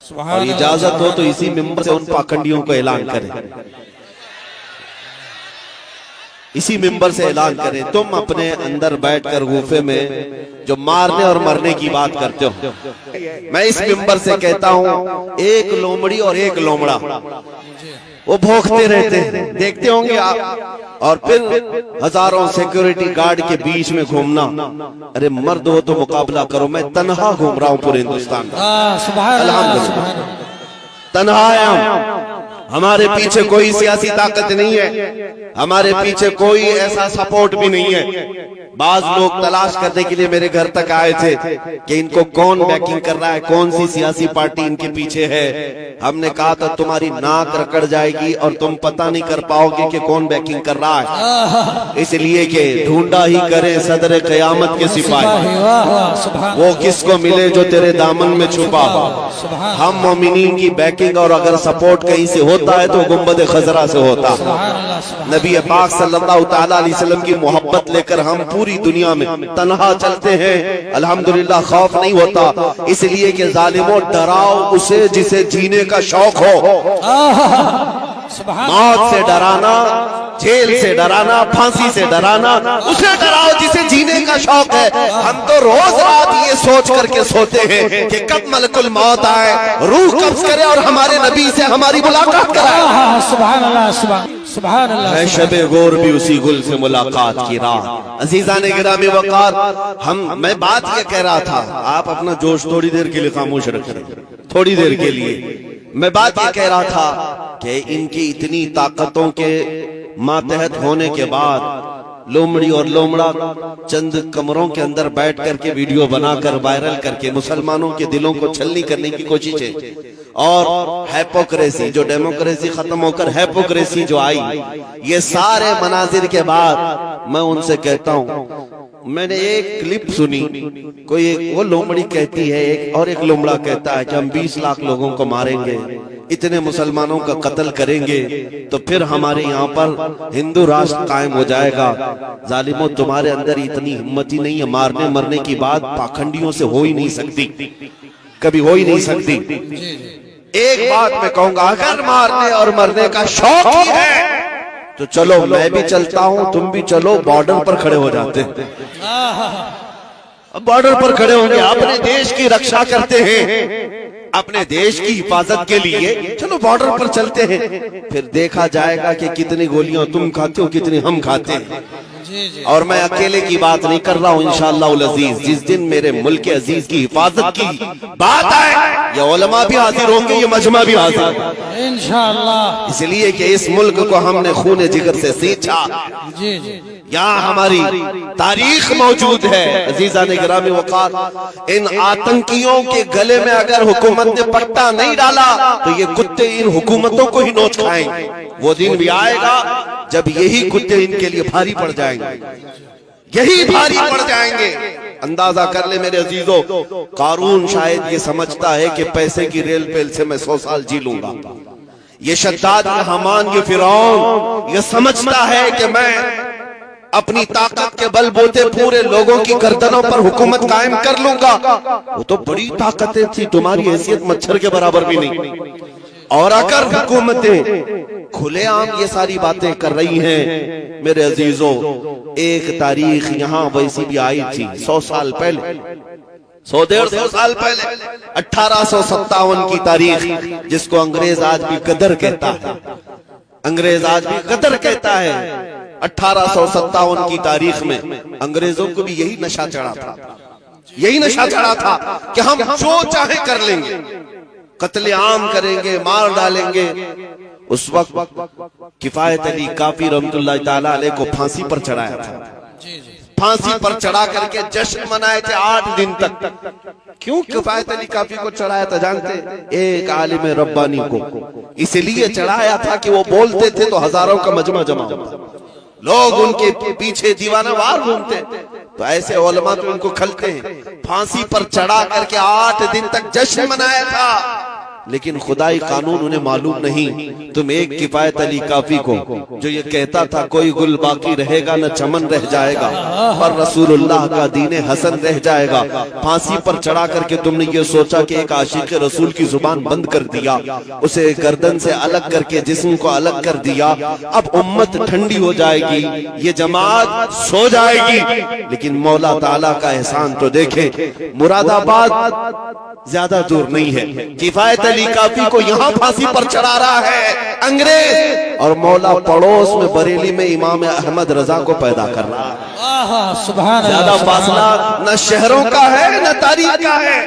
اور اجازت ہو تو اسی ممبر سے ان پاکھنڈیوں کو اعلان کریں، اسی ممبر سے اعلان کریں، تم اپنے اندر بیٹھ کر غوفے میں جو مارنے اور مرنے کی بات کرتے ہو، میں اس ممبر سے کہتا ہوں ایک لومڑی اور ایک لومڑا وہ بھوکتے رہتے ہیں، دیکھتے ہوں گے آپ، اور پھر ہزاروں سیکیورٹی گارڈ کے بیچ میں گھومنا، ارے مرد ہو تو مقابلہ کرو، میں تنہا گھوم رہا ہوں پورے ہندوستان میں، الحمدللہ تنہا ہے ہمارے پیچھے کوئی سیاسی طاقت نہیں ہے، ہمارے پیچھے کوئی ایسا سپورٹ بھی نہیں ہے۔ بعض لوگ تلاش کرنے کے لیے میرے گھر تک آئے تھے کہ ان کو کون بیکنگ کر رہا ہے، کون سی سیاسی پارٹی ان کے پیچھے ہے۔ ہم نے کہا تھا تمہاری ناک رکڑ جائے گی اور تم پتہ نہیں کر پاؤ گے کہ کون بیکنگ کر رہا ہے، اس لیے کہ ڈھونڈا ہی کرے صدر قیامت کے سپاہی، وہ کس کو ملے جو تیرے دامن میں چھپا۔ ہم مومنین کی بیکنگ اور اگر سپورٹ کہیں سے ہوتا ہے تو گنبد خضرا سے ہوتا۔ نبی پاک صلی اللہ تعالیٰ علیہ وسلم کی محبت لے کر ہم پوری دنیا میں تنہا چلتے ہیں، الحمدللہ خوف نہیں ہوتا، اس لیے کہ ظالموں ڈراؤ اسے جسے جینے کا شوق ہو، موت سے ڈرانا، جیل سے ڈرانا، پھانسی سے ڈرانا، اسے ڈراؤ جسے جینے کا شوق ہے۔ ہم تو روز رات یہ سوچ کر کے سوتے ہیں کہ کب ملک الموت آئے، روح قبض کرے اور ہمارے نبی سے ہماری ملاقات کرائے۔ سبحان اللہ سبحان اللہ۔ ہے شب غور بھی اسی گل سے ملاقات کی رات۔ عزیزان گرامی وقار، میں بات یہ کہہ رہا تھا، آپ اپنا جوش تھوڑی دیر کے لیے خاموش رکھیں، تھوڑی دیر کے لیے میں بات یہ کہہ رہا تھا کہ ان کی اتنی طاقتوں کے ماتحت ہونے کے بعد لومڑی اور لومڑا چند کمروں کے اندر بیٹھ کر کے ویڈیو بنا کر وائرل کر کے مسلمانوں کے دلوں کو چھلنی کرنے کی کوشش ہے، اور ہیپوکریسی جو ڈیموکریسی ختم ہو کر ہیپوکریسی جو آئی، یہ سارے مناظر کے بعد میں ان سے کہتا ہوں، میں نے ایک کلپ سنی، کوئی وہ لومڑی کہتی ہے ایک اور ایک لومڑا کہتا ہے کہ ہم 20 لاکھ لوگوں کو ماریں گے، اتنے مسلمانوں کا قتل کریں گے تو پھر ہمارے یہاں پر ہندو راشٹر قائم ہو جائے گا۔ ظالموں تمہارے اندر اتنی ہمت ہی نہیں ہے، مارنے مرنے کی بات پاکھنڈیوں سے ہو ہی نہیں سکتی، کبھی ہو ہی نہیں سکتی۔ ایک بات میں کہوں گا، اگر مارنے اور مرنے کا شوق ہی ہے تو چلو میں بھی چلتا ہوں، تم بھی چلو، بارڈر پر کھڑے ہو جاتے ہیں، اب بارڈر پر کھڑے ہوں گے، اپنے دیش کی رکشا کرتے ہیں، اپنے دیش کی حفاظت کے لیے چلو بارڈر پر چلتے ہیں، پھر دیکھا جائے گا کہ کتنی گولیاں تم کھاتے ہو کتنی ہم کھاتے ہیں۔ اور میں اکیلے کی بات نہیں کر رہا ہوں، انشاءاللہ العزیز جس دن میرے ملک عزیز کی حفاظت کی بات آئے، یہ علماء بھی حاضر ہوں گے، یہ مجمع بھی حاضر انشاءاللہ، اس لیے کہ اس ملک کو ہم نے خون جگر سے سینچا، یہاں ہماری تاریخ موجود ہے۔ عزیزان گرامی وقار، ان آتنکیوں کے گلے میں اگر حکومت نے پٹا نہیں ڈالا تو یہ کتے ان حکومتوں کو ہی نوچ کھائیں گے۔ وہ دن بھی آئے گا جب یہی کتے ان کے لیے بھاری پڑ جائیں گے، یہی بھاری پڑ جائیں گے۔ اندازہ کر لے میرے عزیزوں، قارون شاید یہ سمجھتا ہے کہ پیسے کی ریل پیل سے میں 100 سال جی لوں گا، یہ شداد، یہ حامان، یہ فرعون یہ سمجھتا ہے کہ میں اپنی طاقت کے بل بوتے پورے لوگوں کی گردنوں پر حکومت قائم کر لوں گا۔ وہ تو بڑی طاقتیں تھی، تمہاری حیثیت مچھر کے برابر بھی نہیں۔ اور اگر حکومتیں کھلے عام یہ ساری باتیں کر رہی ہیں میرے عزیزوں، ایک تاریخ یہاں ویسی بھی آئی تھی 100 سال پہلے، 100-150 سال پہلے، 1857 کی تاریخ، جس کو انگریز آج بھی غدر کہتا ہے، انگریز آج بھی غدر کہتا ہے۔ 1857 کی تاریخ میں انگریزوں کو بھی یہی نشہ چڑھا تھا، یہی نشہ چڑھا تھا کہ ہم جو چاہے کر لیں گے، قتل عام کریں گے، مار ڈالیں گے۔ اس وقت کفایت علی کافی رحمت اللہ تعالیٰ علیہ کو پھانسی پر چڑھایا تھا، پھانسی پر چڑھا کر کے جشن منائے تھے 8 دن تک۔ کیوں کفایت علی کافی کو چڑھایا تھا جانتے؟ ایک عالم ربانی کو اس لیے چڑھایا تھا کہ وہ بولتے تھے تو ہزاروں کا مجمع جمع ہوتا، لوگ ان کے پیچھے دیوانہ وار گھومتے، تو ایسے علماء تو ان کو کھلتے ہیں۔ پھانسی پر چڑھا کر کے 8 دن تک جشن منایا تھا، لیکن خدائی قانون انہیں معلوم نہیں. تم ایک کفایت علی کافی کو جو یہ کہتا تھا کوئی گل باقی رہے گا نہ چمن رہ جائے گا پر رسول اللہ کا دین حسن رہ جائے گا، پھانسی پر چڑھا کر کے تم نے یہ سوچا کہ ایک عاشق رسول کی زبان بند کر دیا، اسے گردن سے الگ کر کے جسم کو الگ کر دیا. اب امت ٹھنڈی ہو جائے گی، یہ جماعت سو جائے گی. لیکن مولا تعالیٰ کا احسان تو دیکھیں، مراد آباد زیادہ دور نہیں ہے، کفایت علی کافی کو یہاں پھانسی پر چڑھا رہا ہے انگریز، اور مولا پڑوس میں بریلی میں امام احمد رضا کو پیدا کر رہا ہے. سبحان اللہ. زیادہ فاصلہ نہ شہروں کا ہے نہ تاریخ کا ہے.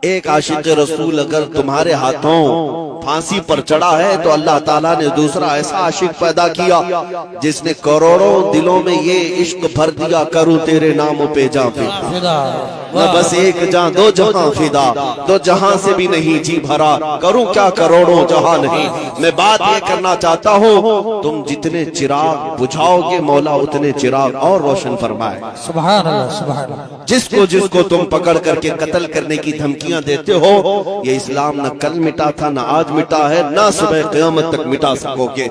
ایک عاشق رسول اگر تمہارے ہاتھوں پھانسی پر چڑھا ہے تو اللہ تعالیٰ نے دوسرا ایسا عاشق پیدا کیا جس نے کروڑوں دلوں میں یہ عشق بھر دیا، کروں تیرے نام پہ جاں فدا، نہ بس ایک جاں دو جہاں فدا، دو جہاں سے بھی نہیں جی بھرا، کروں کیا کروڑوں جہاں نہیں. میں بات یہ کرنا چاہتا ہوں تم جتنے چراغ بجھاؤ گے مولا اتنے چراغ اور روشن فرمائے. سبحان اللہ. سبحان اللہ. جس کو تم پکڑ کر کے قتل کرنے کی دھمکیاں دیتے ہو، یہ اسلام نہ کل مٹا تھا نہ آج مٹا ہے نہ صبح قیامت تک مٹا سکو گے.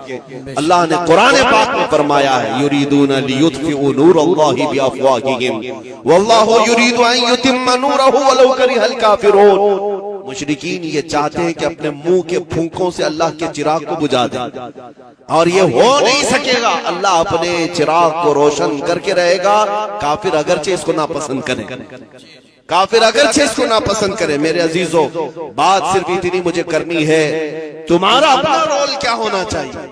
اللہ نے قرآن پاک میں فرمایا ہے یریدون لیطفئوا نور اللہ بافواہہم واللہ یرید ان یتم نورہ ولو کرہ الکافرون. مشرکین یہ چاہتے ہیں کہ اپنے منہ کے پھونکوں سے اللہ کے چراغ کو بجھا دیں، اور یہ ہو نہیں سکے گا. اللہ اپنے چراغ کو روشن کر کے رہے گا، کافر اگرچہ اس کو ناپسند کریں، کافر اگرچہ اس کو ناپسند کرے. میرے عزیزو، بات صرف اتنی مجھے کرنی ہے، تمہارا اپنا رول کیا ہونا چاہیے؟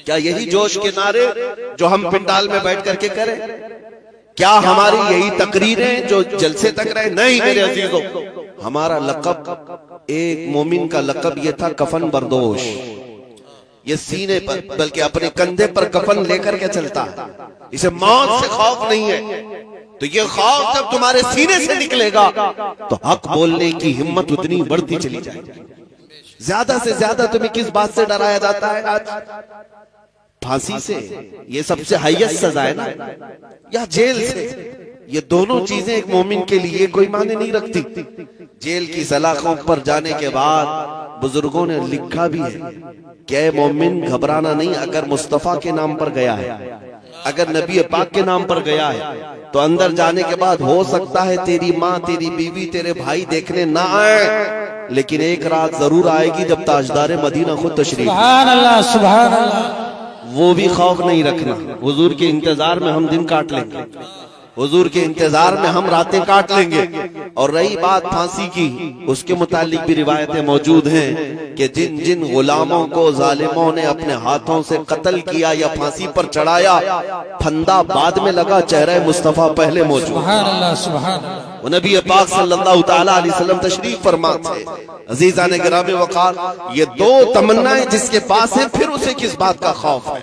کیا یہی جوش کے نعرے جو ہم پنڈال میں بیٹھ کر کے کریں؟ کیا ہماری یہی تقریریں جو جلسے تک رہے؟ نہیں میرے عزیزو، ہمارا لقب، ایک مومن کا لقب یہ تھا کفن بردوش. یہ سینے پر بلکہ اپنے کندھے پر کفن لے کر کے چلتا ہے، اسے موت سے خوف نہیں ہے. تو یہ خوف جب تمہارے سینے سے نکلے گا تو حق بولنے کی ہمت اتنی بڑھتی چلی جائے گی. زیادہ سے زیادہ تمہیں کس بات سے ڈرایا جاتا ہے آج؟ پھانسی سے، یہ سب سے ہائیسٹ سزا ہے نا، یا جیل سے. یہ دونوں چیزیں ایک مومن کے لیے کوئی معنی نہیں رکھتی. جیل کی سلاخوں پر جانے کے بعد بزرگوں نے لکھا بھی ہے کہ اے مومن گھبرانا نہیں، اگر مصطفیٰ کے نام پر گیا ہے، اگر نبی پاک کے نام پر گیا ہے تو اندر جانے کے بعد ہو سکتا ہے تیری ماں، تیری بیوی، تیرے بھائی دیکھنے نہ آئے، لیکن ایک رات ضرور آئے گی جب تاجدار مدینہ خود تشریف. سبحان اللہ. سبحان اللہ. وہ بھی خوف نہیں رکھنا. حضور کے انتظار میں ہم دن کاٹ لیں گے، حضور کے انتظار میں ہم راتیں کاٹ لیں گے. اور رہی بات پھانسی کی، اس کے متعلق بھی روایتیں موجود ہیں کہ جن جن غلاموں کو ظالموں نے اپنے ہاتھوں سے قتل کیا یا پھانسی پر چڑھایا، پھندا بعد میں لگا، چہرہ مصطفیٰ پہلے موجود. سبحان اللہ. سبحان اللہ. وہ نبی پاک صلی اللہ تعالیٰ علیہ وسلم تشریف فرما تھے. عزیزان گرامی وقار، یہ دو تمنائیں جس کے پاس ہیں پھر اسے کس بات کا خوف ہے؟